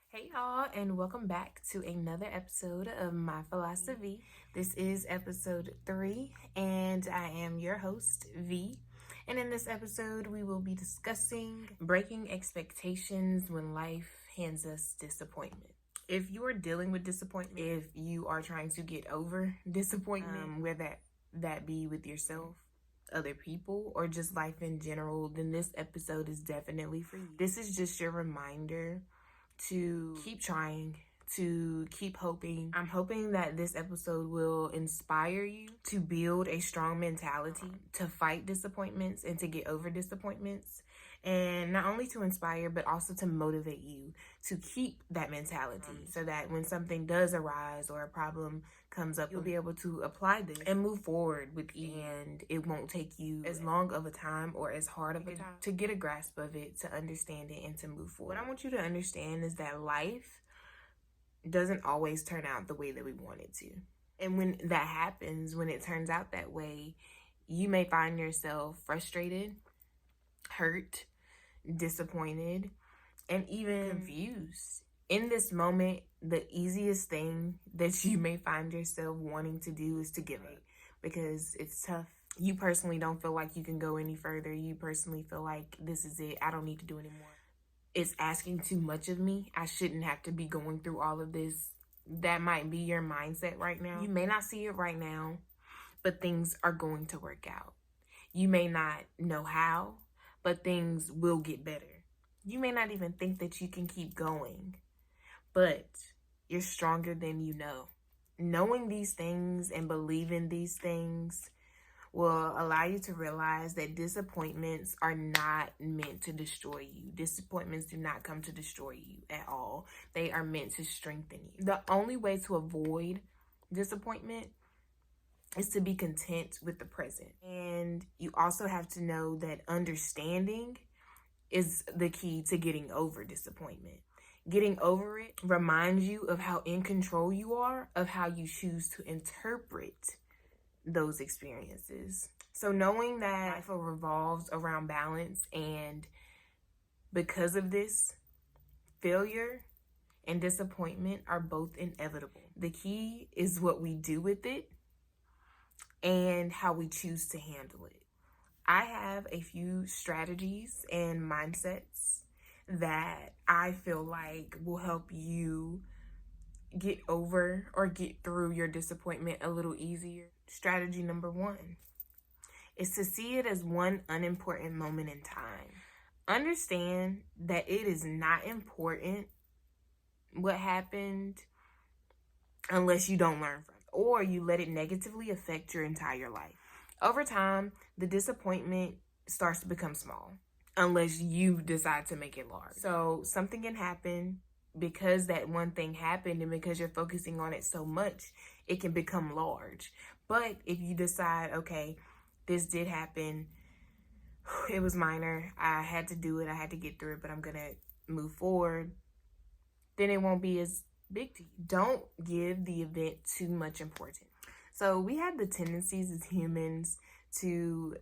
Hey y'all, and welcome back to another episode of MyPhilosoVie. This is episode 3, and I am your host, V. And in this episode, we will be discussing breaking expectations when life hands us disappointment. If you are dealing with disappointment, if you are trying to get over disappointment, whether that be with yourself, other people, or just life in general, then this episode is definitely for you. This is just your reminder to keep trying, to keep hoping. I'm hoping that this episode will inspire you to build a strong mentality to fight disappointments and to get over disappointments. And not only to inspire, but also to motivate you to keep that mentality so that when something does arise or a problem comes up, you'll be able to apply this and move forward with ease. And it won't take you as long of a time or as hard of a time to get a grasp of it, to understand it, and to move forward. What I want you to understand is that life doesn't always turn out the way that we want it to. And when that happens, when it turns out that way, you may find yourself frustrated, hurt, disappointed, and even confused. In this moment, the easiest thing that you may find yourself wanting to do is to give up, because it's tough. You personally don't feel like you can go any further. You personally feel like this is it. I don't need to do anymore. It's asking too much of me. I shouldn't have to be going through all of this. That might be your mindset right now. You may not see it right now, but things are going to work out. You may not know how, but things will get better. You may not even think that you can keep going, but you're stronger than you know. Knowing these things and believing these things will allow you to realize that disappointments are not meant to destroy you. Disappointments do not come to destroy you at all. They are meant to strengthen you. The only way to avoid disappointment is to be content with the present. And you also have to know that understanding is the key to getting over disappointment. Getting over it reminds you of how in control you are, of how you choose to interpret those experiences. So knowing that life revolves around balance, and because of this, failure and disappointment are both inevitable. The key is what we do with it and how we choose to handle it. I have a few strategies and mindsets that I feel like will help you get over or get through your disappointment a little easier. Strategy number 1 is to see it as one unimportant moment in time. Understand that it is not important what happened unless you don't learn from it, or you let it negatively affect your entire life. Over time, the disappointment starts to become small unless you decide to make it large. So something can happen because that one thing happened, and because you're focusing on it so much, it can become large. But if you decide, okay, this did happen, it was minor, I had to do it, I had to get through it, but I'm gonna move forward, then it won't be as big to you. Don't give the event too much importance. So we have the tendencies as humans to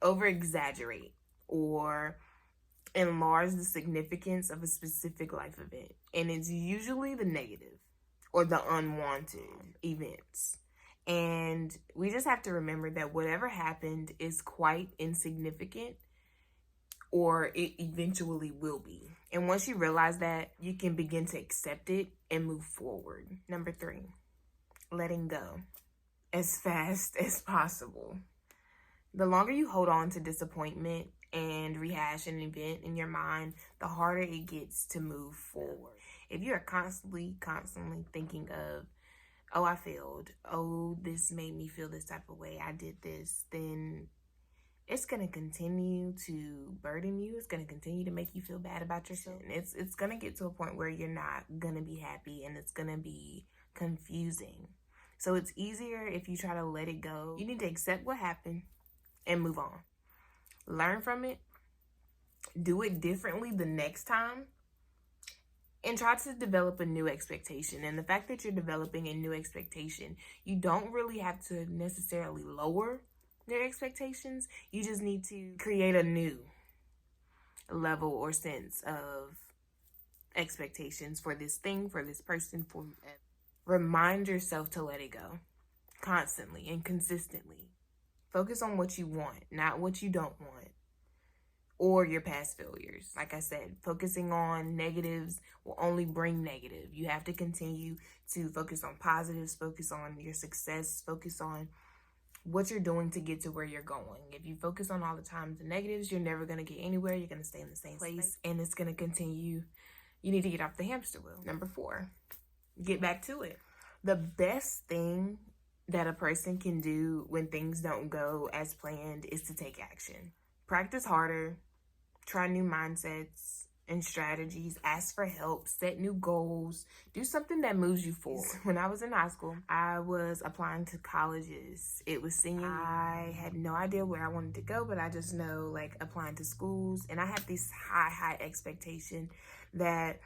over-exaggerate or enlarge the significance of a specific life event. And it's usually the negative or the unwanted events. And we just have to remember that whatever happened is quite insignificant, or it eventually will be. And once you realize that, you can begin to accept it and move forward. Number 3, letting go as fast as possible. The longer you hold on to disappointment and rehash an event in your mind, the harder it gets to move forward. If you're constantly thinking of, oh, I failed, oh, this made me feel this type of way, I did this, then it's going to continue to burden you. It's going to continue to make you feel bad about yourself. And it's going to get to a point where you're not going to be happy, and it's going to be confusing. So it's easier if you try to let it go. You need to accept what happened and move on. Learn from it. Do it differently the next time. And try to develop a new expectation. And the fact that you're developing a new expectation, you don't really have to necessarily lower their expectations. You just need to create a new level or sense of expectations for this thing, for this person, for remind yourself to let it go constantly and consistently. Focus on what you want, not what you don't want, or your past failures. Like I said, focusing on negatives will only bring negative. You have to continue to focus on positives, focus on your success, focus on what you're doing to get to where you're going. If you focus on all the time the negatives, you're never going to get anywhere. You're going to stay in the same place, and it's going to continue. You need to get off the hamster wheel. Number 4, get back to it. The best thing that a person can do when things don't go as planned is to take action. Practice harder, try new mindsets and strategies, ask for help, set new goals, do something that moves you forward. When I was in high school, I was applying to colleges. It was senior year. I had no idea where I wanted to go, but I just know, like, applying to schools, and I had this high expectation that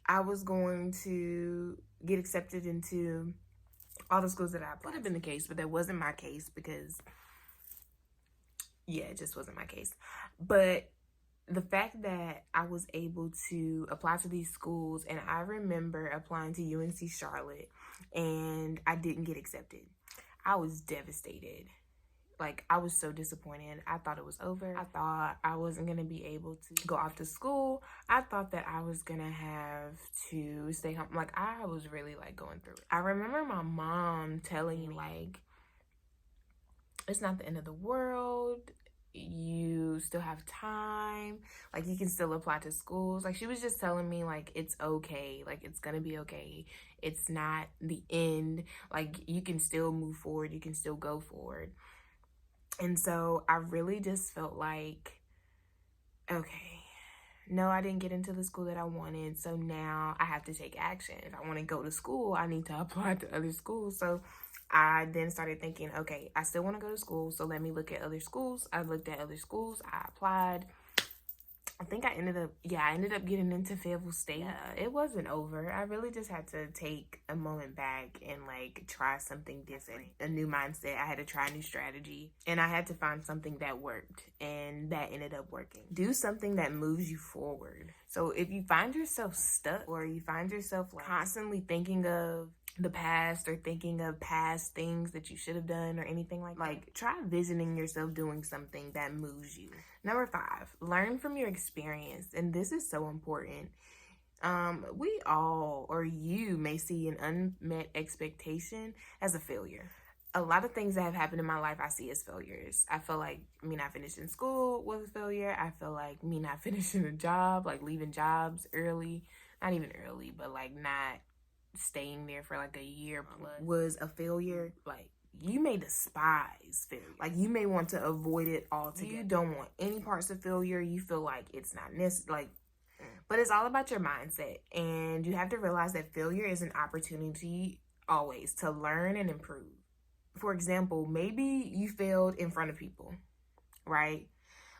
I was going to get accepted into all the schools that I applied. Could have been the case, but that wasn't my case because, yeah, it just wasn't my case. But the fact that I was able to apply to these schools, and I remember applying to UNC Charlotte, and I didn't get accepted. I was devastated. Like, I was so disappointed. I thought it was over. I thought I wasn't going to be able to go off to school. I thought that I was going to have to stay home. Like, I was really, like, going through it. I remember my mom telling me, like, it's not the end of the world. You still have time. Like, you can still apply to schools. Like, she was just telling me, like, it's okay. Like, it's gonna be okay. It's not the end. Like, you can still move forward. You can still go forward. And so I really just felt like, okay, no, I didn't get into the school that I wanted. So now I have to take action. If I want to go to school, I need to apply to other schools. So I then started thinking, okay, I still want to go to school, so let me look at other schools. I looked at other schools. I applied. I think I ended up getting into Fayetteville State. It wasn't over. I really just had to take a moment back and, like, try something different, a new mindset. I had to try a new strategy, and I had to find something that worked, and that ended up working. Do something that moves you forward. So if you find yourself stuck, or you find yourself, like, constantly thinking of the past or thinking of past things that you should have done or anything like try visioning yourself doing something that moves you. Number 5, learn from your experience. And this is so important. We all, or you, may see an unmet expectation as a failure. A lot of things that have happened in my life I see as failures. I feel like me not finishing school was a failure. I feel like me not finishing a job, like leaving jobs early, not even early, but like not staying there for like a year plus was a failure. Like, you may despise failure. Like, you may want to avoid it altogether. You don't want any parts of failure. You feel like it's not necessary. But it's all about your mindset. And you have to realize that failure is an opportunity always to learn and improve. For example, maybe you failed in front of people, right?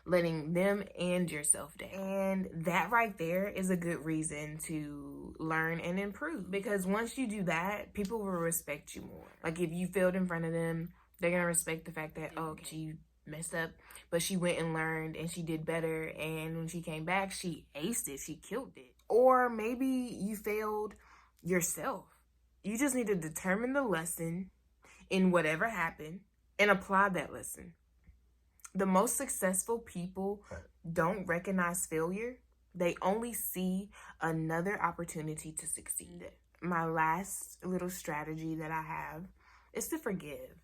Letting them and yourself down. And that right there is a good reason to learn and improve. Because once you do that, people will respect you more. Like, if you failed in front of them, they're going to respect the fact that, oh, she messed up, but she went and learned and she did better. And when she came back, she aced it. She killed it. Or maybe you failed yourself. You just need to determine the lesson in whatever happened and apply that lesson. The most successful people don't recognize failure. They only see another opportunity to succeed. My last little strategy that I have is to forgive.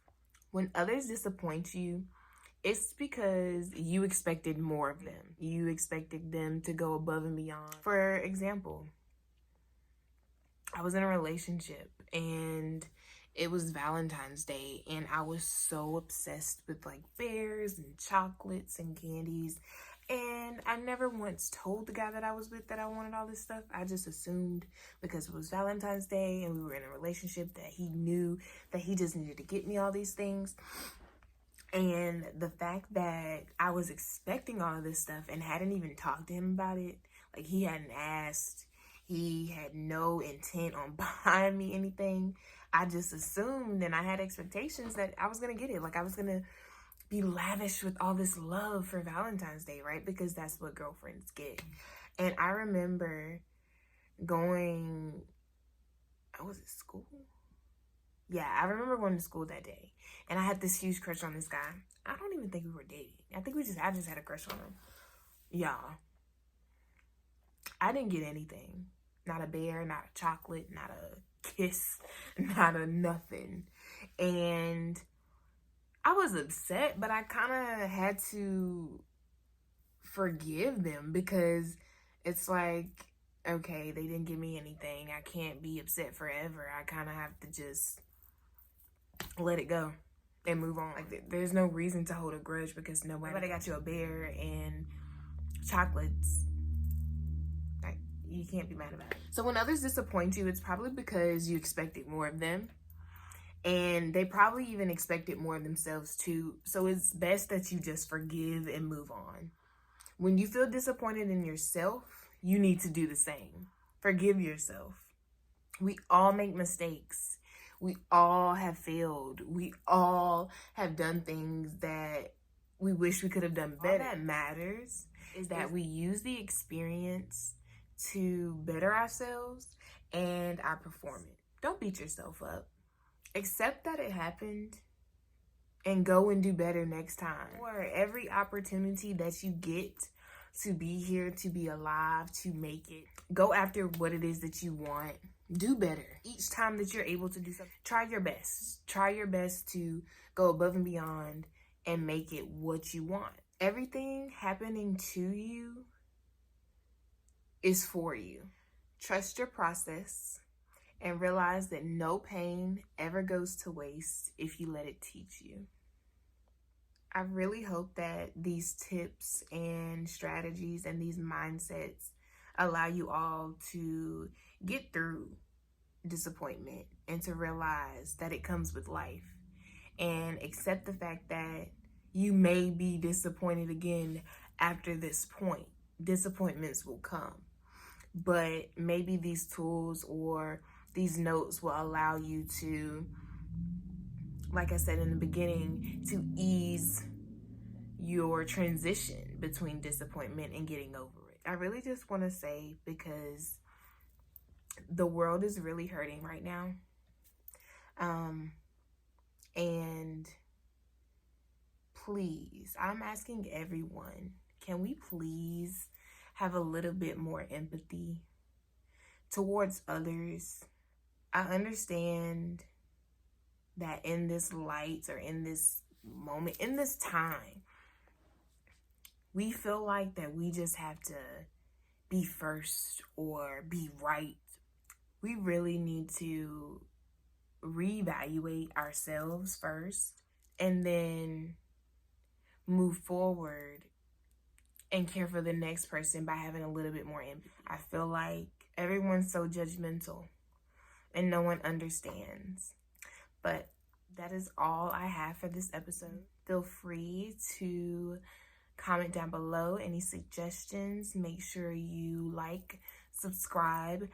When others disappoint you, it's because you expected more of them. You expected them to go above and beyond. For example, I was in a relationship and it was Valentine's Day, and I was so obsessed with like bears and chocolates and candies. And I never once told the guy that I was with that I wanted all this stuff. I just assumed because it was Valentine's Day and we were in a relationship that he knew that he just needed to get me all these things. And the fact that I was expecting all of this stuff and hadn't even talked to him about it, like he hadn't asked, he had no intent on buying me anything. I just assumed and I had expectations that I was going to get it. Like I was going to be lavish with all this love for Valentine's Day, right? Because that's what girlfriends get. And I remember going, was it school? Yeah, I remember going to school that day. And I had this huge crush on this guy. I don't even think we were dating. I just had a crush on him. Y'all, I didn't get anything. Not a bear, not a chocolate, not a kiss, not a nothing. And I was upset, but I kind of had to forgive them because it's like, okay, they didn't give me anything. I can't be upset forever. I kind of have to just let it go and move on. Like, there's no reason to hold a grudge because nobody got you a bear and chocolates. Like, you can't be mad about it. So when others disappoint you, it's probably because you expected more of them. And they probably even expected more of themselves too. So it's best that you just forgive and move on. When you feel disappointed in yourself, you need to do the same. Forgive yourself. We all make mistakes. We all have failed. We all have done things that we wish we could have done better. All that matters is that we use the experience to better ourselves and our performance. Don't beat yourself up. Accept that it happened and go and do better next time. Or every opportunity that you get to be here, to be alive, to make it, go after what it is that you want. Do better. Each time that you're able to do something, try your best. Try your best to go above and beyond and make it what you want. Everything happening to you is for you. Trust your process. And realize that no pain ever goes to waste if you let it teach you. I really hope that these tips and strategies and these mindsets allow you all to get through disappointment and to realize that it comes with life. And accept the fact that you may be disappointed again after this point. Disappointments will come. But maybe these tools or these notes will allow you to, like I said in the beginning, to ease your transition between disappointment and getting over it. I really just want to say, because the world is really hurting right now. And please, I'm asking everyone, can we please have a little bit more empathy towards others? I understand that in this light or in this moment, in this time, we feel like that we just have to be first or be right. We really need to reevaluate ourselves first and then move forward and care for the next person by having a little bit more empathy. I feel like everyone's so judgmental and no one understands. But that is all I have for this episode. Feel free to comment down below any suggestions. Make sure you like, subscribe,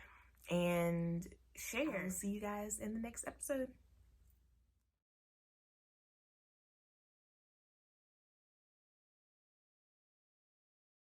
and share. I'll see you guys in the next episode.